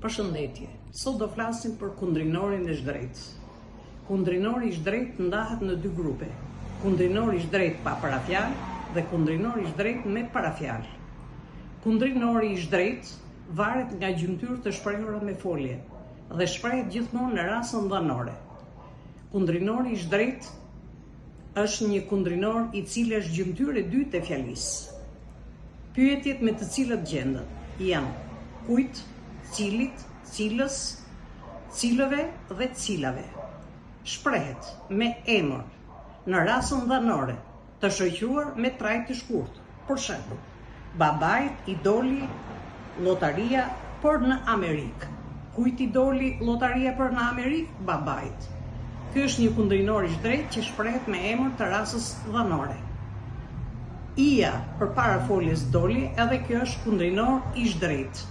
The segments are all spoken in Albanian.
Përshëndetje, sot do flasim për kundrinorin e shdrejtës. Kundrinori i shdrejtë ndahet në dy grupe, kundrinori i shdrejtë pa parafjalë dhe kundrinori i shdrejtë me parafjalë. Kundrinori i shdrejtë varet nga gjymtyrë të shprehura me folje dhe shprehet gjithmonë në raste ndanore. Kundrinori i shdrejtë është një kundrinor i cili është gjymtyrë e dytë e fjalisë. Pyetjet me të cilat gjenden janë kujt, cilit, cilës, cilëve dhe cilave. Shprehet me emër në raste ndanore të shoqëruar me trajt të shkurtër. Për shembull, babait i doli llotaria për në Amerikë. Kujt i doli llotaria për në Amerikë? Babait. Ky është një kundrinor i shdrejtë që shprehet me emër të rastës ndanore. Ija përpara foljes doli, edhe kjo është kundrinor i shdrejtë.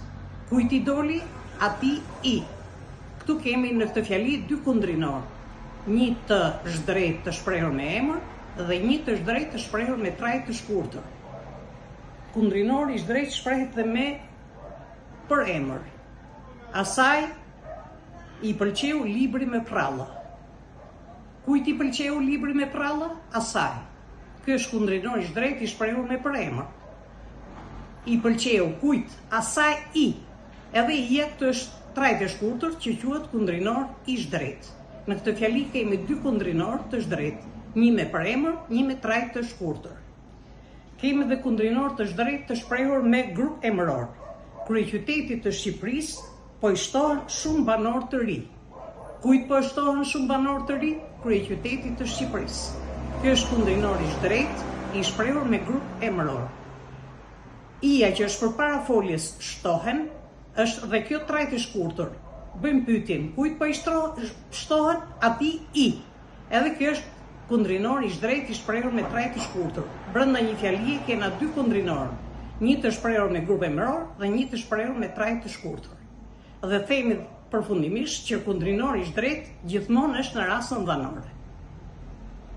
Kujt i doli, ati i. Këtu kemi në këtë fjali dy kundrinor. Një të shdrejtë të shprehur me emër dhe një të shdrejtë të shprehur me trajt të shkurtër. Kundrinori i shdrejtë shprehet dhe me për emër. Asaj i pëlqeu libri me pralla. Kujt i pëlqeu libri me pralla? Asaj. Ky është kundrinor i shdrejtë i shprehur me për emër. I pëlqeu kujt? Asaj i. Edhe ija këtu është trajt e shkurtër që quhet kundrinor i shdrejtë. Në këtë fjali kemi dy kundrinor të shdrejtë, një me përemër, një me trajt të shkurtër. Kemi dhe kundrinor të shdrejtë të shprehur me grup emëror. Kryeqytetit të Shqipërisë po i shtohen shumë banor të ri. Kujt po i shtohen shumë banor të ri? Kryeqytetit të Shqipërisë. Ky është kundrinor i shdrejtë i shprehur me grup emëror. Ija që është përpara foljes shtohen, është dhe kjo trajt e shkurtër. Bëjmë pyetjen, kujt po i shtohen? Ati i. Edhe kjo është kundrinor i shdrejtë i shprehur me trajt e shkurtër. Brenda një fjalie kena dy kundrinorë, një të shprehur me grup emëror dhe një të shprehur me trajt të shkurtër. Dhe themi përfundimisht që kundrinori i shdrejtë gjithmonë është në raste ndanore.